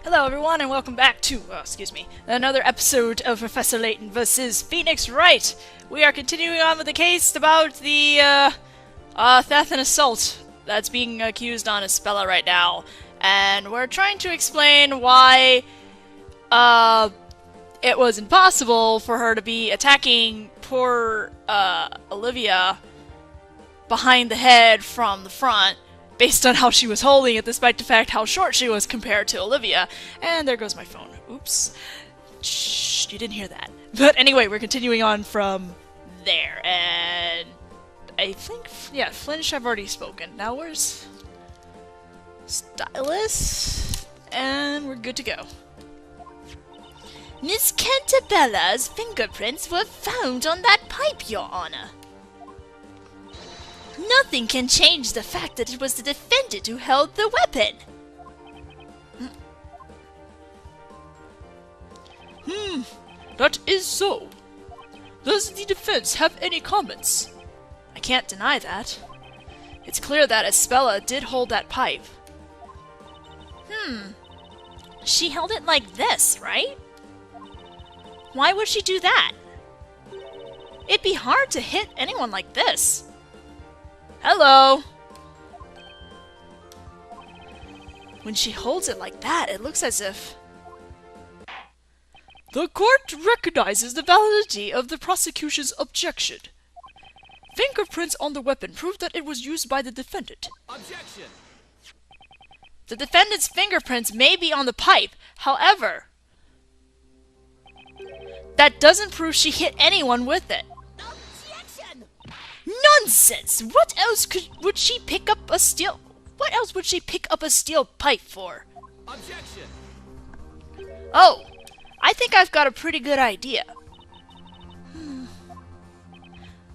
Hello everyone and welcome back to, another episode of Professor Layton vs. Phoenix Wright. We are continuing on with the case about the, theft and assault that's being accused on Isabella right now. And we're trying to explain why, it was impossible for her to be attacking poor, Olivia behind the head from the front, based on how she was holding it, despite the fact how short she was compared to Olivia. And there goes my phone. Oops. Shh, you didn't hear that. But anyway, we're continuing on from there. And I think, yeah, Flinch I've already spoken. Now where's Stylus? And we're good to go. Miss Cantabella's fingerprints were found on that pipe, Your Honor. Nothing can change the fact that it was the defendant who held the weapon. That is so. Does the defense have any comments? I can't deny that. It's clear that Isabella did hold that pipe. She held it like this, right? Why would she do that? It'd be hard to hit anyone like this. Hello! When she holds it like that, it looks as if... The court recognizes the validity of the prosecution's objection. Fingerprints on the weapon prove that it was used by the defendant. Objection! The defendant's fingerprints may be on the pipe, however, that doesn't prove she hit anyone with it. Objection! Nonsense! What else would she pick up a steel pipe for? Objection! Oh, I think I've got a pretty good idea.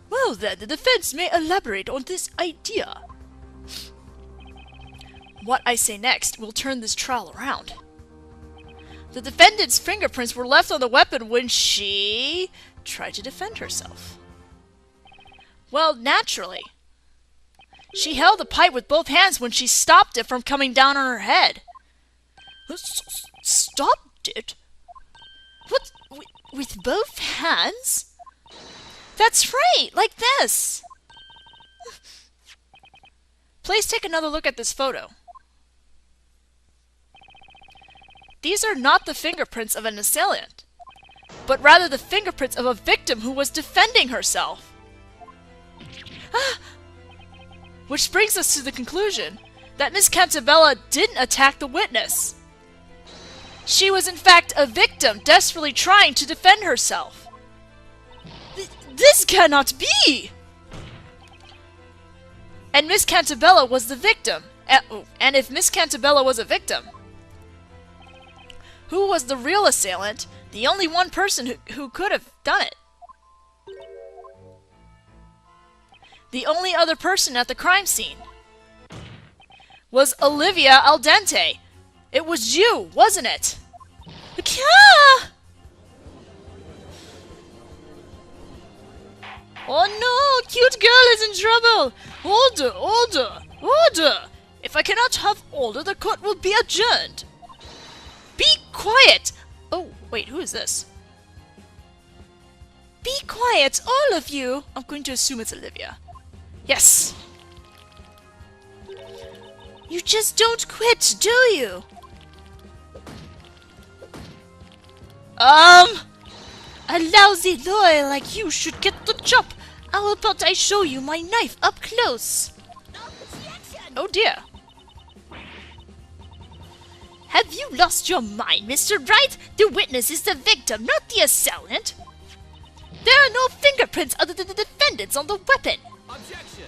Well then, the defense may elaborate on this idea. What I say next will turn this trial around. The defendant's fingerprints were left on the weapon when she tried to defend herself. Well, naturally. She held the pipe with both hands when she stopped it from coming down on her head. Stopped it? What? With both hands? That's right, like this. Please take another look at this photo. These are not the fingerprints of an assailant, but rather the fingerprints of a victim who was defending herself. Which brings us to the conclusion that Miss Cantabella didn't attack the witness. She was in fact a victim desperately trying to defend herself. This cannot be! And Miss Cantabella was the victim. And if Miss Cantabella was a victim, who was the real assailant? The only one person who could have done it. The only other person at the crime scene was Olivia Al Dente. It was you, wasn't it? Oh no, cute girl is in trouble. Order, order, order. If I cannot have order, the court will be adjourned. Be quiet! Oh, wait, who is this? Be quiet, all of you! I'm going to assume it's Olivia. Yes! You just don't quit, do you? A lousy lawyer like you should get the job. How about I show you my knife up close? Objection! Oh dear. Have you lost your mind, Mr. Wright? The witness is the victim, not the assailant. There are no fingerprints other than the defendant's on the weapon. Objection!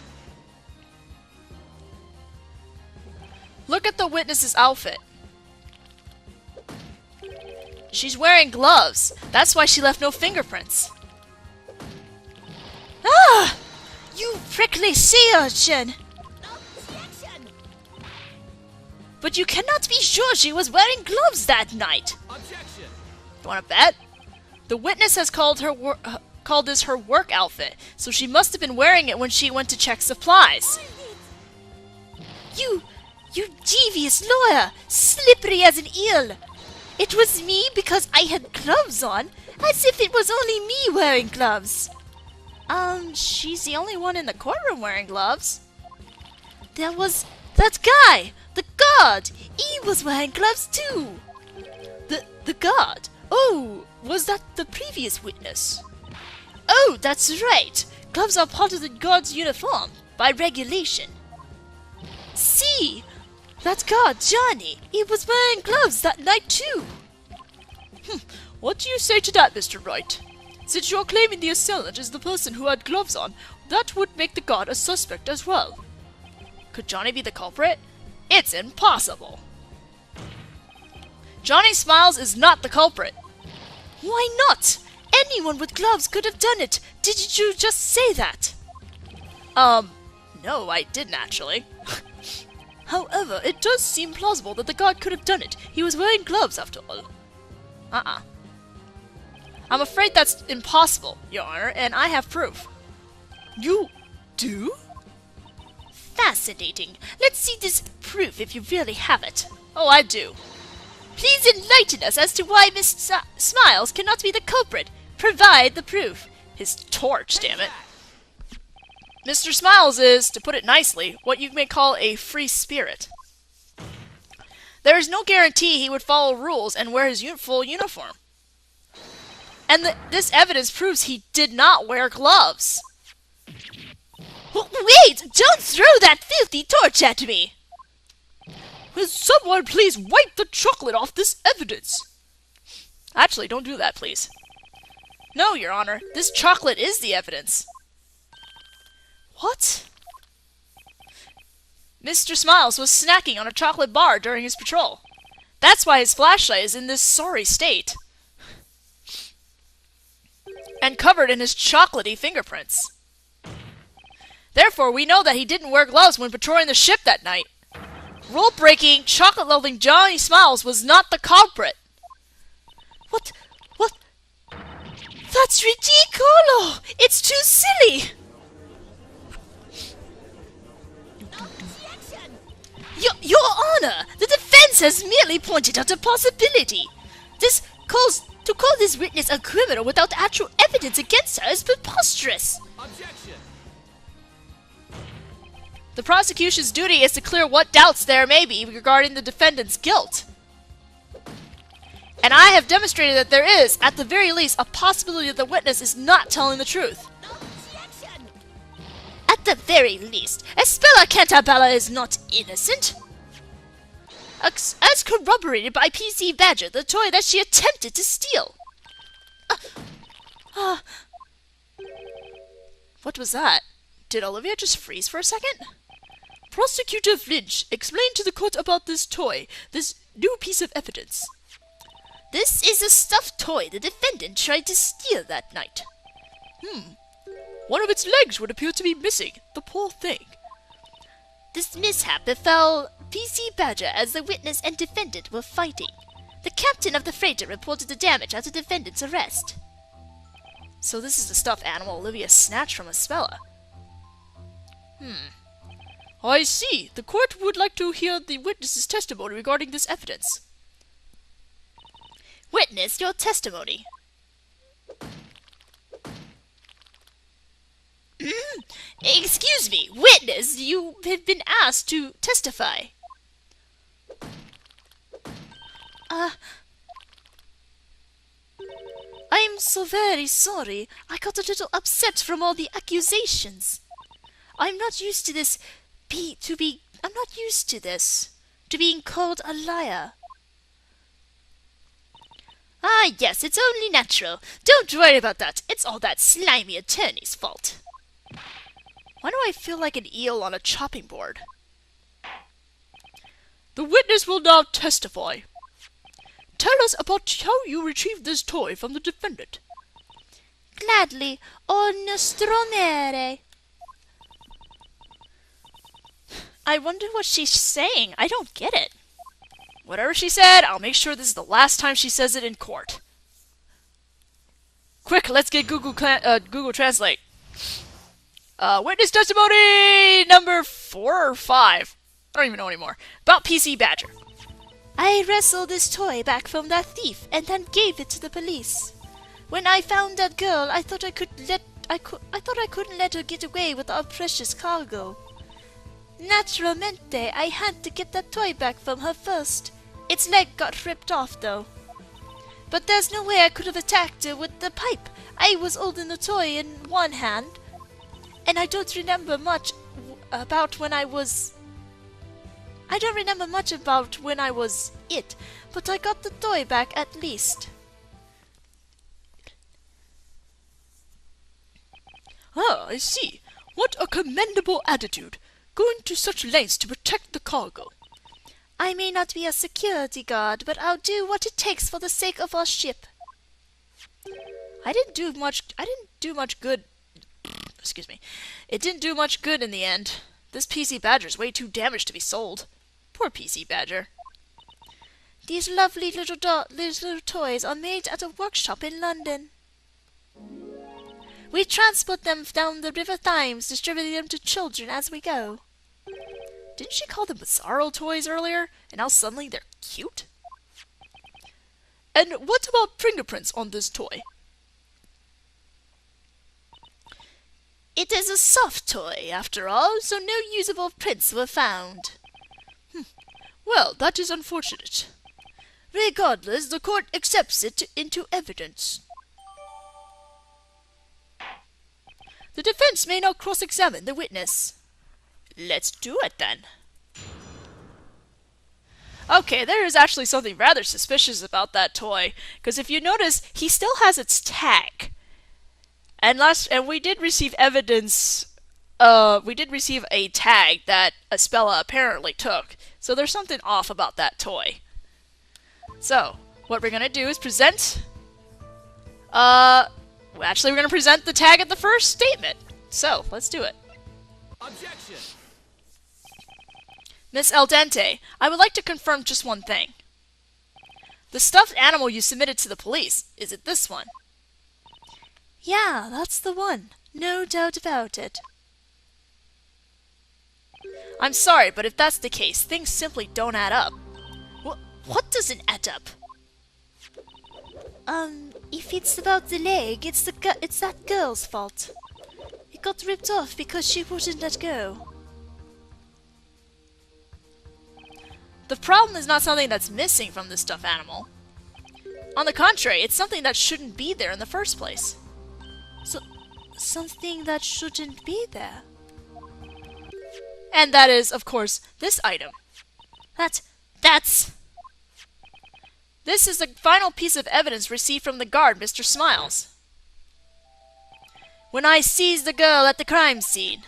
Look at the witness's outfit. She's wearing gloves. That's why she left no fingerprints. Ah! You prickly sea urchin! Objection! But you cannot be sure she was wearing gloves that night. Objection! You wanna bet? The witness has called this her work outfit, so she must have been wearing it when she went to check supplies. You devious lawyer! Slippery as an eel! It was me because I had gloves on, as if it was only me wearing gloves. She's the only one in the courtroom wearing gloves. There was that guy, the guard. He was wearing gloves too. The guard. Oh, was that the previous witness? Oh, that's right. Gloves are part of the guard's uniform, by regulation. See, that guard, Johnny, he was wearing gloves that night too. What do you say to that, Mr. Wright? Since you're claiming the assailant is the person who had gloves on, that would make the guard a suspect as well. Could Johnny be the culprit? It's impossible. Johnny Smiles is not the culprit. Why not? Anyone with gloves could have done it. Didn't you just say that? No, I didn't actually. However, it does seem plausible that the guard could have done it. He was wearing gloves after all. I'm afraid that's impossible, Your Honor, and I have proof. You do? Fascinating. Let's see this proof if you really have it. Oh, I do. Please enlighten us as to why Miss Smiles cannot be the culprit. Provide the proof. His torch, damn it. Mr. Smiles is, to put it nicely, what you may call a free spirit. There is no guarantee he would follow rules and wear his full uniform. And this evidence proves he did not wear gloves. Wait! Don't throw that filthy torch at me! Will someone please wipe the chocolate off this evidence? Actually, don't do that, please. No, Your Honor, this chocolate is the evidence. What? Mr. Smiles was snacking on a chocolate bar during his patrol. That's why his flashlight is in this sorry state. And covered in his chocolatey fingerprints. Therefore, we know that he didn't wear gloves when patrolling the ship that night. Rule-breaking, chocolate-loving Johnny Smiles was not the culprit. What? That's ridicolo! It's too silly! Your Honor, the defense has merely pointed out a possibility. To call this witness a criminal without actual evidence against her is preposterous. Objection! The prosecution's duty is to clear what doubts there may be regarding the defendant's guilt. And I have demonstrated that there is, at the very least, a possibility that the witness is not telling the truth. Objection! At the very least, Espella Cantabella is not innocent. As corroborated by PC Badger, the toy that she attempted to steal. What was that? Did Olivia just freeze for a second? Prosecutor Lynch, explain to the court about this toy, this new piece of evidence. This is a stuffed toy the defendant tried to steal that night. One of its legs would appear to be missing. The poor thing. This mishap befell PC Badger as the witness and defendant were fighting. The captain of the freighter reported the damage after the defendant's arrest. So this is the stuffed animal Olivia snatched from Espella. I see. The court would like to hear the witness's testimony regarding this evidence. Witness, your testimony. Excuse me, witness, you have been asked to testify. I'm so very sorry. I got a little upset from all the accusations. I'm not used to this. I'm not used to this. To being called a liar. Ah, yes, it's only natural. Don't worry about that. It's all that slimy attorney's fault. Why do I feel like an eel on a chopping board? The witness will now testify. Tell us about how you retrieved this toy from the defendant. Gladly, o nostromere. I wonder what she's saying. I don't get it. Whatever she said, I'll make sure this is the last time she says it in court. Quick, let's get Google Translate. Witness testimony number 4 or 5. I don't even know anymore. About PC Badger. I wrestled this toy back from that thief and then gave it to the police. When I found that girl, I thought I couldn't let her get away with our precious cargo. Naturalmente, I had to get that toy back from her first. Its leg got ripped off, though. But there's no way I could have attacked her with the pipe. I was holding the toy in one hand, and I don't remember much about when I was it, but I got the toy back at least. Ah, I see. What a commendable attitude. Going to such lengths to protect the cargo. I may not be a security guard, but I'll do what it takes for the sake of our ship. I didn't do much good. Excuse me. It didn't do much good in the end. This PC Badger's way too damaged to be sold. Poor PC Badger. These lovely little toys are made at a workshop in London. We transport them down the River Thames, distributing them to children as we go. Didn't she call them Bizarro toys earlier? And now suddenly they're cute? And what about fingerprints on this toy? It is a soft toy, after all, so no usable prints were found. Well, that is unfortunate. Regardless, the court accepts it into evidence. The defense may now cross-examine the witness. Let's do it, then. Okay, there is actually something rather suspicious about that toy, because if you notice, he still has its tag. And we did receive evidence. We did receive a tag that Aspella apparently took, so there's something off about that toy. So, what we're gonna do is present. Actually, we're gonna present the tag at the first statement. So, let's do it. Objection! Miss El Dente, I would like to confirm just one thing. The stuffed animal you submitted to the police, is it this one? Yeah, that's the one. No doubt about it. I'm sorry, but if that's the case, things simply don't add up. What doesn't add up? If it's about the leg, it's that girl's fault. It got ripped off because she wouldn't let go. The problem is not something that's missing from the stuffed animal. On the contrary, it's something that shouldn't be there in the first place. So, something that shouldn't be there? And that is, of course, this item. This is the final piece of evidence received from the guard, Mr. Smiles. When I seized the girl at the crime scene,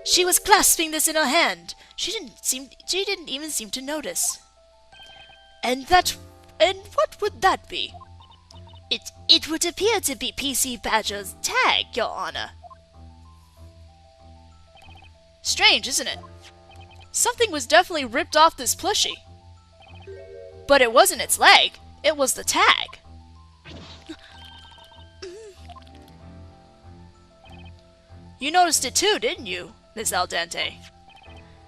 she was clasping this in her hand. She didn't even seem to notice. And what would that be? It would appear to be PC Badger's tag, Your Honor. Strange, isn't it? Something was definitely ripped off this plushie. But it wasn't its leg, it was the tag. You noticed it too, didn't you, Miss Al Dente?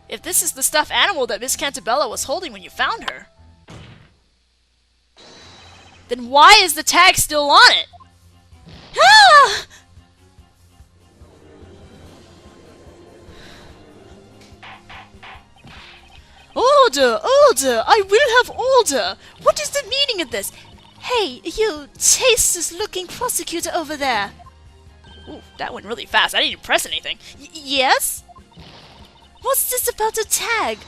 If this is the stuffed animal that Miss Cantabella was holding when you found her, then why is the tag still on it? Ah! Order! Order! I will have order! What is the meaning of this? Hey, you tasteless-looking prosecutor over there! Ooh, that went really fast. I didn't even press anything. Yes? What's this about a tag?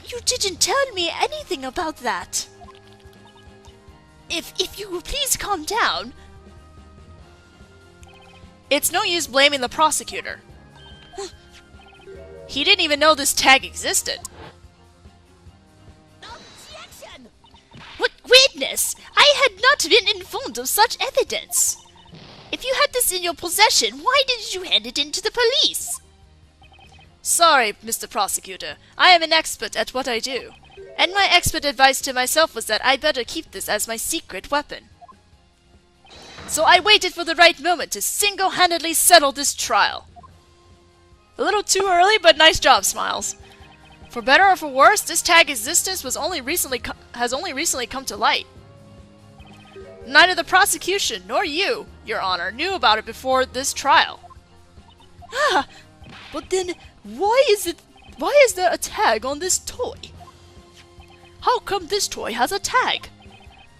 You didn't tell me anything about that. If you will please calm down. It's no use blaming the prosecutor. He didn't even know this tag existed. Objection! What witness? I had not been informed of such evidence. If you had this in your possession, why didn't you hand it in to the police? Sorry, Mr. Prosecutor. I am an expert at what I do. And my expert advice to myself was that I better keep this as my secret weapon. So I waited for the right moment to single-handedly settle this trial. A little too early, but nice job, Smiles. For better or for worse, this tag's existence was only recently has only recently come to light. Neither the prosecution nor you, Your Honor, knew about it before this trial. Ah, but then why is there a tag on this toy? How come this toy has a tag?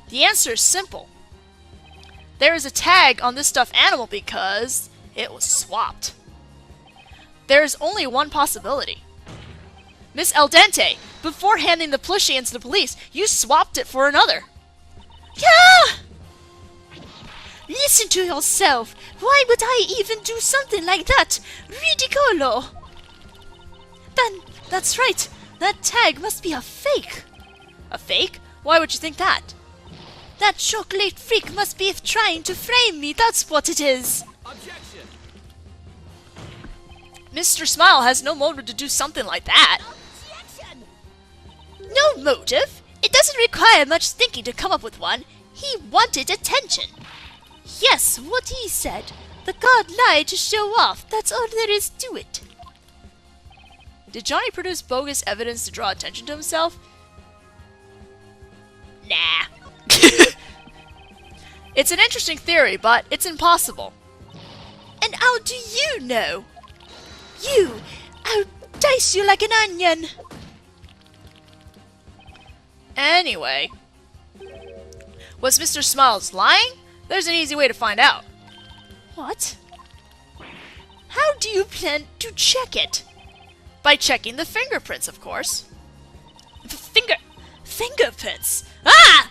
The answer is simple. There is a tag on this stuffed animal because it was swapped. There is only one possibility. Miss El Dente, before handing the plushie into the police, you swapped it for another. Yeah! Listen to yourself. Why would I even do something like that? Ridicolo! Then, that's right. That tag must be a fake. A fake? Why would you think that? That chocolate freak must be trying to frame me, that's what it is. Objection! Mr. Smile has no motive to do something like that. Objection! No motive? It doesn't require much thinking to come up with one. He wanted attention. Yes, what he said. The god lied to show off, that's all there is to it. Did Johnny produce bogus evidence to draw attention to himself? Nah. It's an interesting theory, but it's impossible. And how do you know? I'll dice you like an onion. Anyway, was Mr. Smiles lying? There's an easy way to find out. What? How do you plan to check it? By checking the fingerprints, of course. Fingerprints? Ah!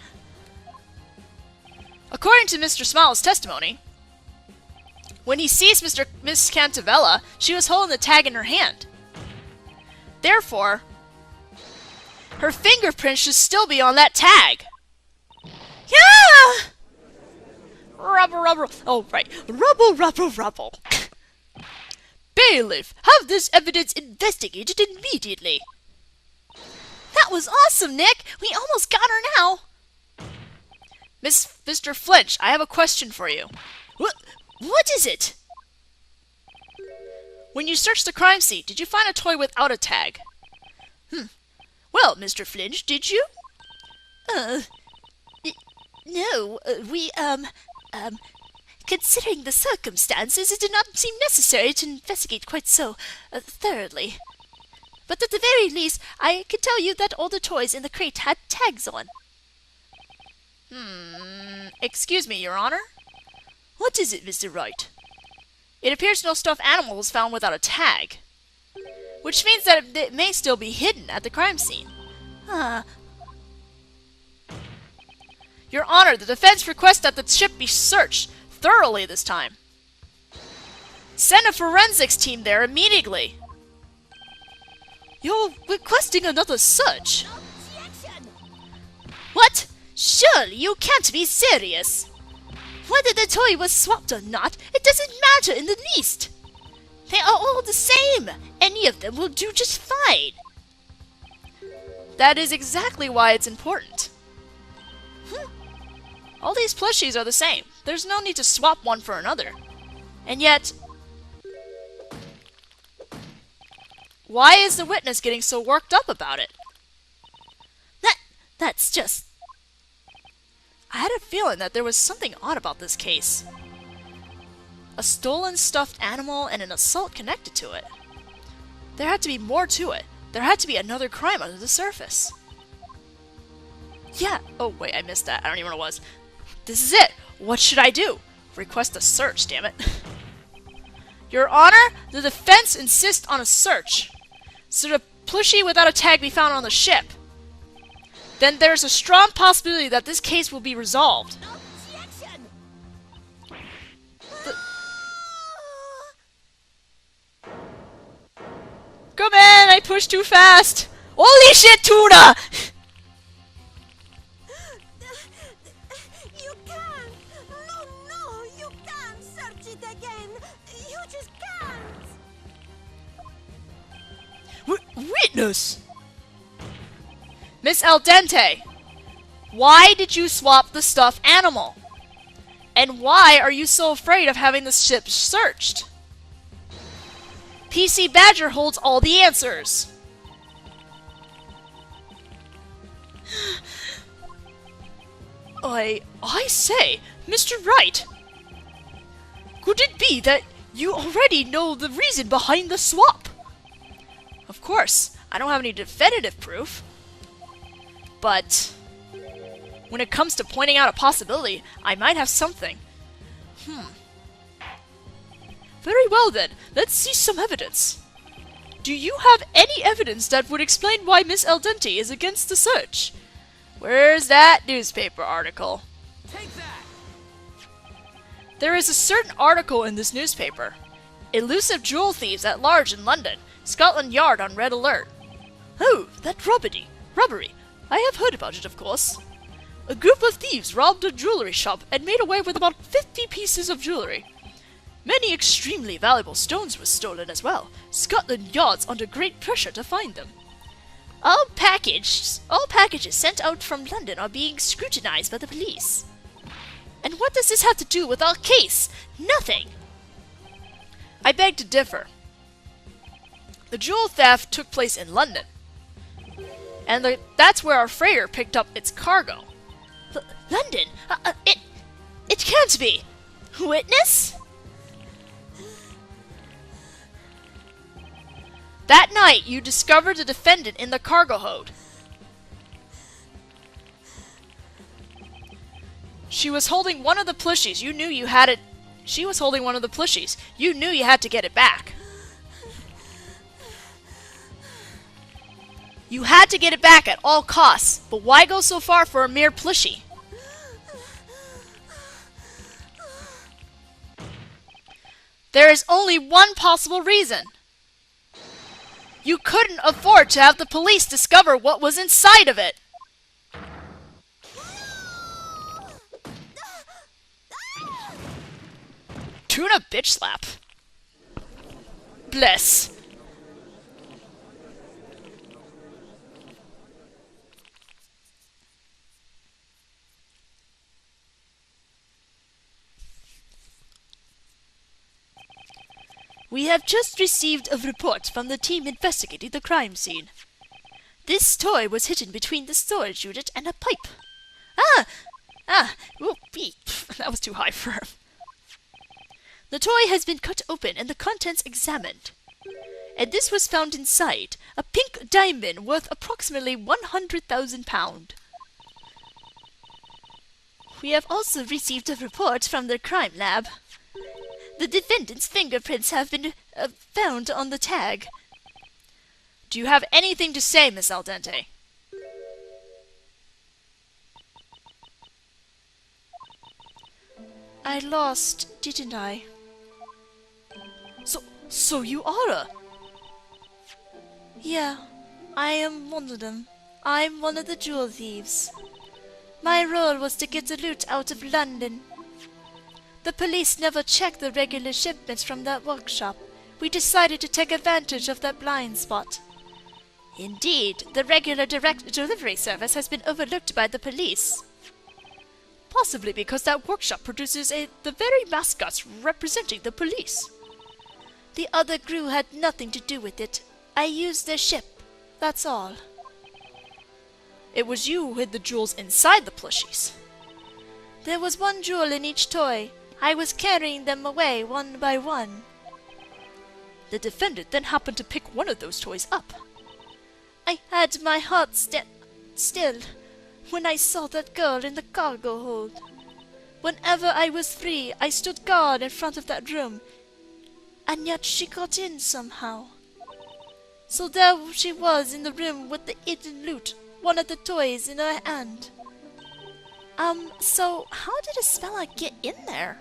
According to Mr. Smiles' testimony, when he seized Miss Cantavella, she was holding the tag in her hand. Therefore, her fingerprints should still be on that tag. Yeah! Rubble. Oh, right. Rubble. Bailiff, have this evidence investigated immediately. That was awesome, Nick. We almost got her now. Mr. Flinch, I have a question for you. What is it? When you searched the crime scene, did you find a toy without a tag? Well, Mr. Flinch, did you? No, considering the circumstances, it did not seem necessary to investigate quite so thoroughly. But at the very least, I can tell you that all the toys in the crate had tags on. Excuse me, Your Honor? What is it, Mr. Wright? It appears no stuffed animal was found without a tag, which means that it may still be hidden at the crime scene. Your Honor, the defense requests that the ship be searched thoroughly this time. Send a forensics team there immediately. You're requesting another search? Objection! What? Surely you can't be serious. Whether the toy was swapped or not, it doesn't matter in the least. They are all the same. Any of them will do just fine. That is exactly why it's important. All these plushies are the same. There's no need to swap one for another. And yet, why is the witness getting so worked up about it? That's just... I had a feeling that there was something odd about this case. A stolen stuffed animal and an assault connected to it. There had to be more to it. There had to be another crime under the surface. Yeah. Oh, wait, I missed that. I don't even know what it was. This is it. What should I do? Request a search, damn it. Your Honor, the defense insists on a search. So the plushie without a tag be found on the ship. Then there's a strong possibility that this case will be resolved. Objection! Come in! I pushed too fast! Holy shit, Tuna! You can't! No, you can't search it again! You just can't! Witness! Miss El Dente, why did you swap the stuffed animal? And why are you so afraid of having the ship searched? PC Badger holds all the answers. I say, Mr. Wright, could it be that you already know the reason behind the swap? Of course, I don't have any definitive proof, but when it comes to pointing out a possibility, I might have something. Very well then, let's see some evidence. Do you have any evidence that would explain why Miss El Dente is against the search? Where's that newspaper article? Take that! There is a certain article in this newspaper. Elusive jewel thieves at large in London. Scotland Yard on red alert. Oh, that robbery. I have heard about it, of course. A group of thieves robbed a jewelry shop and made away with about 50 pieces of jewelry. Many extremely valuable stones were stolen as well. Scotland Yard's under great pressure to find them. All packages sent out from London are being scrutinized by the police. And what does this have to do with our case? Nothing! I beg to differ. The jewel theft took place in London. And that's where our freighter picked up its cargo. London? It can't be! Witness? That night, you discovered the defendant in the cargo hold. She was holding one of the plushies. You knew you had it. She was holding one of the plushies. You knew you had to get it back. You had to get it back at all costs, but why go so far for a mere plushie? There is only one possible reason. You couldn't afford to have the police discover what was inside of it. Tuna bitch slap. Bless. We have just received a report from the team investigating the crime scene. This toy was hidden between the storage unit and a pipe. That was too high for her. The toy has been cut open and the contents examined. And this was found inside, a pink diamond worth approximately £100,000. We have also received a report from the crime lab. The defendant's fingerprints have been found on the tag. Do you have anything to say, Miss Al Dente? I lost, didn't I? So you are a... Yeah, I am one of them. I'm one of the jewel thieves. My role was to get the loot out of London. The police never checked the regular shipments from that workshop. We decided to take advantage of that blind spot. Indeed, the regular direct delivery service has been overlooked by the police. Possibly because that workshop produces the very mascots representing the police. The other crew had nothing to do with it. I used their ship, that's all. It was you who hid the jewels inside the plushies. There was one jewel in each toy. I was carrying them away one by one. The defendant then happened to pick one of those toys up. I had my heart still when I saw that girl in the cargo hold. Whenever I was free, I stood guard in front of that room, and yet she got in somehow. So there she was in the room with the hidden loot, one of the toys in her hand. So how did Isabella get in there?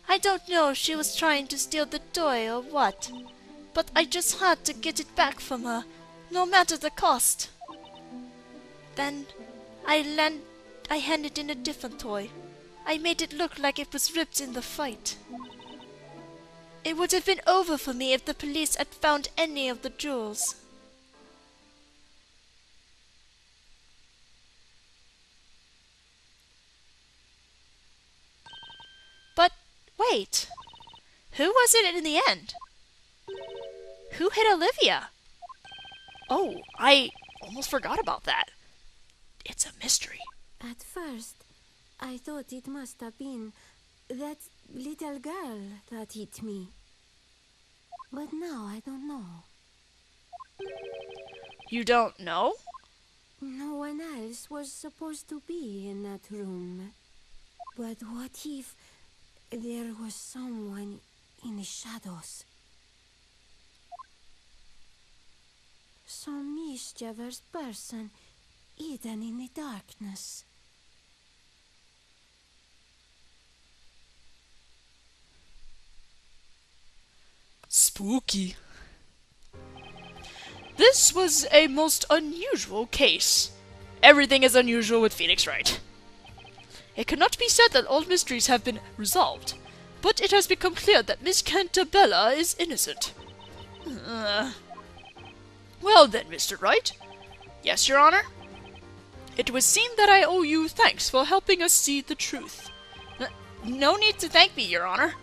I don't know if she was trying to steal the toy or what, but I just had to get it back from her, no matter the cost. Then I handed in a different toy. I made it look like it was ripped in the fight. It would have been over for me if the police had found any of the jewels. But wait, who was it in the end? Who hit Olivia? Oh, I almost forgot about that. It's a mystery. At first, I thought it must have been that little girl that hit me. But now I don't know. You don't know? No one else was supposed to be in that room. But what if there was someone in the shadows? Some mischievous person hidden in the darkness. Spooky. This was a most unusual case. Everything is unusual with Phoenix Wright. It cannot be said that all mysteries have been resolved, but it has become clear that Miss Cantabella is innocent. Well then, Mr. Wright. Yes, Your Honor? It would seem that I owe you thanks for helping us see the truth. No need to thank me, Your Honor.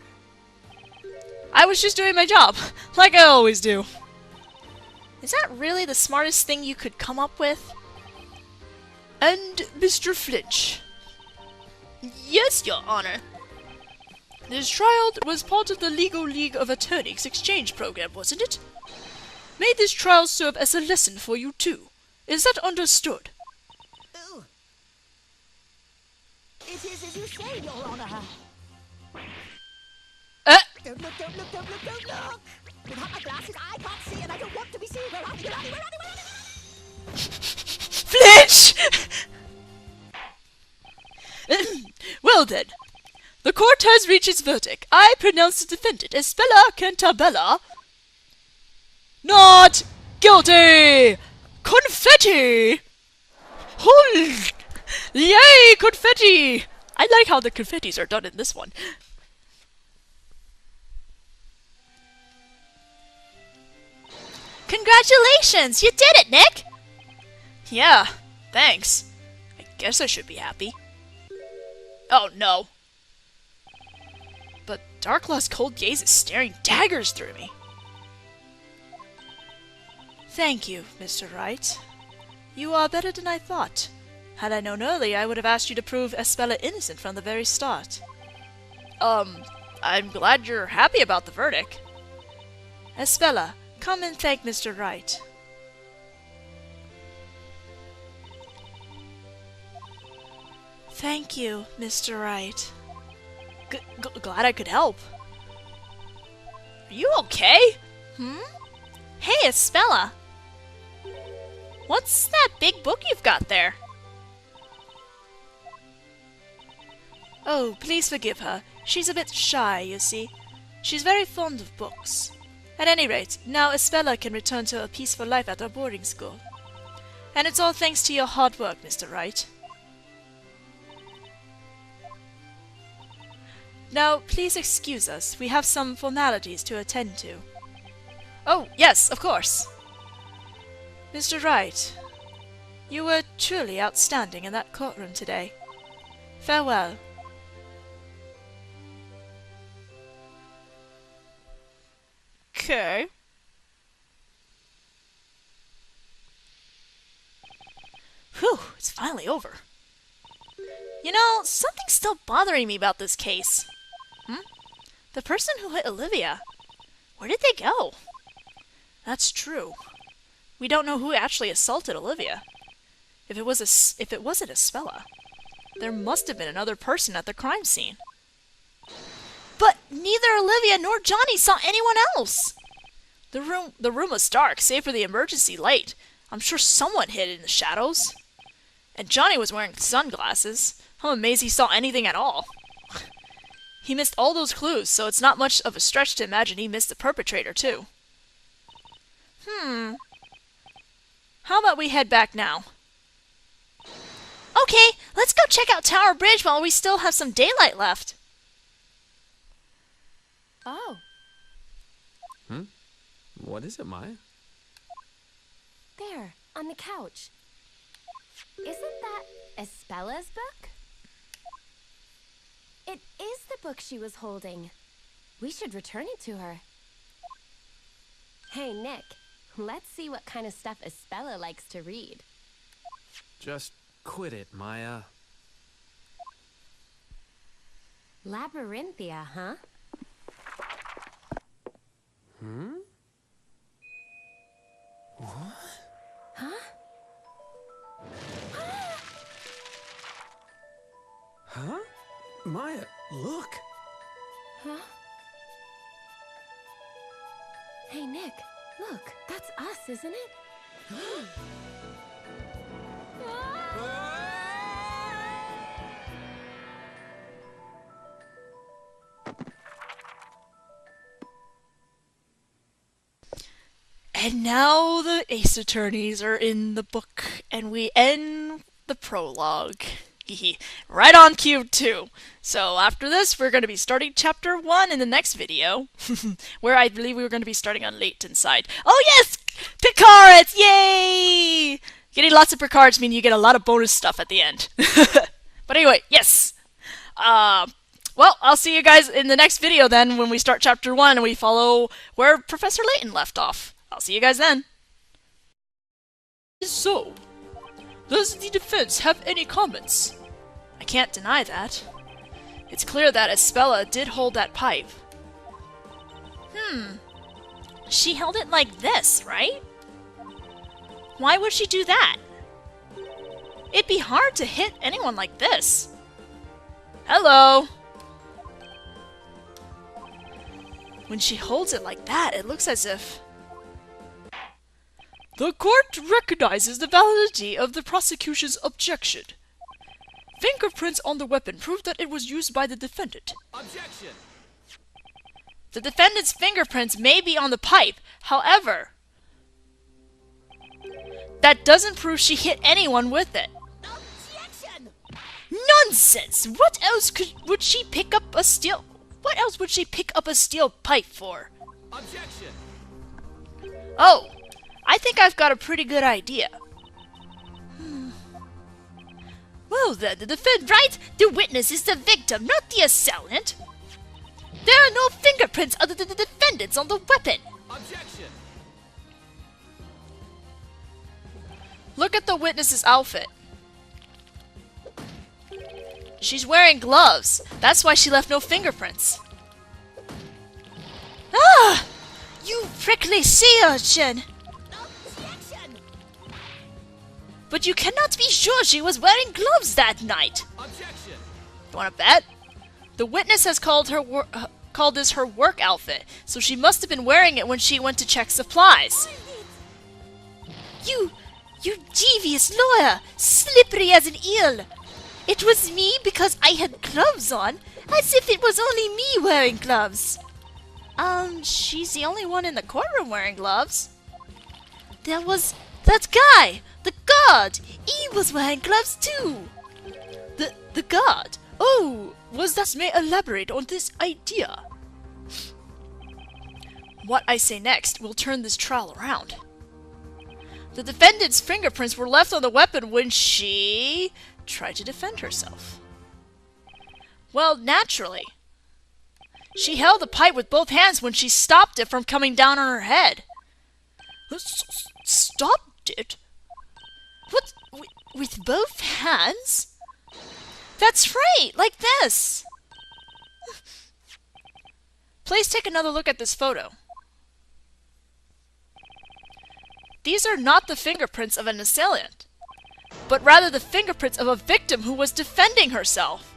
I was just doing my job, like I always do. Is that really the smartest thing you could come up with? And Mr. Flinch. Yes, Your Honor. This trial was part of the Legal League of Attorneys exchange program, wasn't it? May this trial serve as a lesson for you too. Is that understood? Ooh. It is as you say, Your Honor. Don't look, don't look, don't look, don't look! Without my glasses, I can't see, and I don't want to be seen. Where are you? Where are you? Where are you? Where are you? Flinch! Well then, the court has reached its verdict. I pronounce the defendant, Espella Cantabella, not guilty! Confetti! Yay, confetti! I like how the confettis are done in this one. Congratulations! You did it, Nick! Yeah, thanks. I guess I should be happy. Oh no. But Darklaw's cold gaze is staring daggers through me. Thank you, Mr. Wright. You are better than I thought. Had I known earlier, I would have asked you to prove Espella innocent from the very start. I'm glad you're happy about the verdict. Espella, come and thank Mr. Wright. Thank you, Mr. Wright. Glad I could help. Are you okay? Hey, Espella! What's that big book you've got there? Oh, please forgive her. She's a bit shy, you see. She's very fond of books. At any rate, now Espella can return to a peaceful life at our boarding school. And it's all thanks to your hard work, Mr. Wright. Now, please excuse us. We have some formalities to attend to. Oh, yes, of course. Mr. Wright, you were truly outstanding in that courtroom today. Farewell. Okay. Whew, it's finally over. You know, something's still bothering me about this case. The person who hit Olivia. Where did they go? That's true. We don't know who actually assaulted Olivia. If it wasn't Espella, there must have been another person at the crime scene. But neither Olivia nor Johnny saw anyone else. The room was dark, save for the emergency light. I'm sure someone hid in the shadows. And Johnny was wearing sunglasses. I'm amazed he saw anything at all. He missed all those clues, so it's not much of a stretch to imagine he missed the perpetrator, too. How about we head back now? Okay, let's go check out Tower Bridge while we still have some daylight left. Oh. What is it, Maya? There, on the couch. Isn't that Espella's book? It is the book she was holding. We should return it to her. Hey, Nick, let's see what kind of stuff Espella likes to read. Just quit it, Maya. Labyrinthia, huh? Huh? Maya, look! Hey, Nick, look. That's us, isn't it? And now the Ace Attorneys are in the book, and we end the prologue. Right on cue, too. So after this, we're going to be starting Chapter 1 in the next video, where I believe we were going to be starting on Layton's side. Oh yes! Picards! Yay! Getting lots of Picards mean you get a lot of bonus stuff at the end. But anyway, yes! Well, I'll see you guys in the next video then, when we start Chapter 1 and we follow where Professor Layton left off. I'll see you guys then. So, does the defense have any comments? I can't deny that. It's clear that Espella did hold that pipe. She held it like this, right? Why would she do that? It'd be hard to hit anyone like this. Hello! When she holds it like that, it looks as if... The court recognizes the validity of the prosecution's objection. Fingerprints on the weapon prove that it was used by the defendant. Objection! The defendant's fingerprints may be on the pipe, however, that doesn't prove she hit anyone with it. Objection! Nonsense! What else would she pick up a steel... What else would she pick up a steel pipe for? Objection! Oh, I think I've got a pretty good idea. Well then, the defendant, right? The witness is the victim, not the assailant. There are no fingerprints other than the defendant's on the weapon. Objection! Look at the witness's outfit. She's wearing gloves. That's why she left no fingerprints. Ah! You prickly sea urchin! Objection! But you cannot be sure she was wearing gloves that night. Objection! You wanna bet? The witness has called this her work outfit, so she must have been wearing it when she went to check supplies. You devious lawyer, slippery as an eel! It was me because I had gloves on, as if it was only me wearing gloves. She's the only one in the courtroom wearing gloves. There was that guy, the guard. He was wearing gloves too. The guard? Oh, was that? May elaborate on this idea. What I say next will turn this trial around. The defendant's fingerprints were left on the weapon when she tried to defend herself. Well, naturally. She held the pipe with both hands when she stopped it from coming down on her head. Stopped it? What? With both hands? That's right, like this. Please take another look at this photo. These are not the fingerprints of an assailant, but rather the fingerprints of a victim who was defending herself.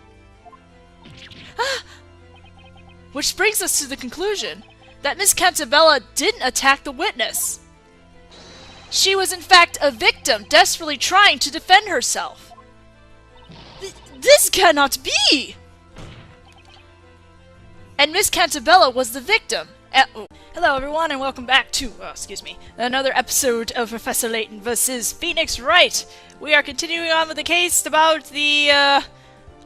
Which brings us to the conclusion that Miss Cantabella didn't attack the witness. She was in fact a victim desperately trying to defend herself. This cannot be! And Miss Cantabella was the victim. Hello everyone and welcome back to, another episode of Professor Layton vs. Phoenix Wright. We are continuing on with the case about the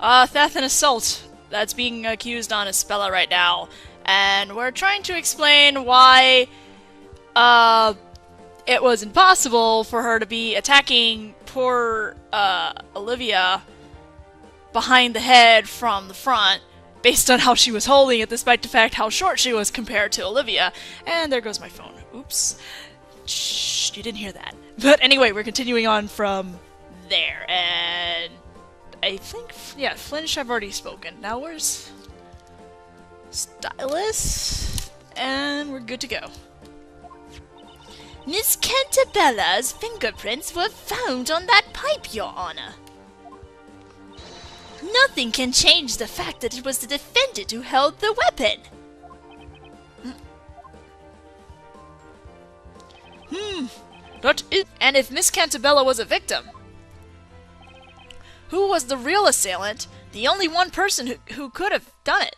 theft and assault that's being accused on Espella right now. And we're trying to explain why it was impossible for her to be attacking poor Olivia behind the head from the front, based on how she was holding it, despite the fact how short she was compared to Olivia. And there goes my phone. Oops. Shh, you didn't hear that. But anyway, we're continuing on from there. And I think, yeah, Flinch I've already spoken. Now where's Stylus? And we're good to go. Miss Cantabella's fingerprints were found on that pipe, Your Honor. Nothing can change the fact that it was the defendant who held the weapon. That is, and if Miss Cantabella was a victim, who was the real assailant? The only one person who could have done it.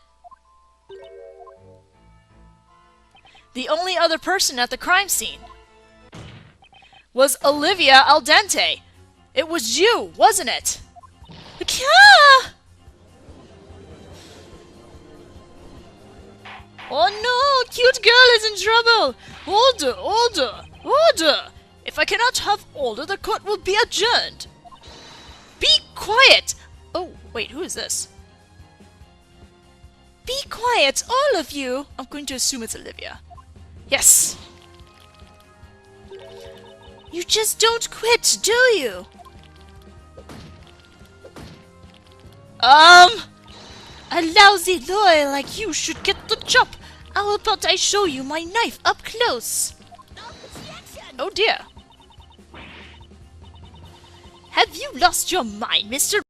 The only other person at the crime scene was Olivia Al Dente. It was you, wasn't it? Kya! Oh no, cute girl is in trouble! Order, order, order! If I cannot have order, the court will be adjourned. Be quiet! Oh, wait, who is this? Be quiet, all of you! I'm going to assume it's Olivia. Yes! You just don't quit, do you? A lousy lawyer like you should get the job. How about I show you my knife up close? Oh dear. Have you lost your mind, Mr.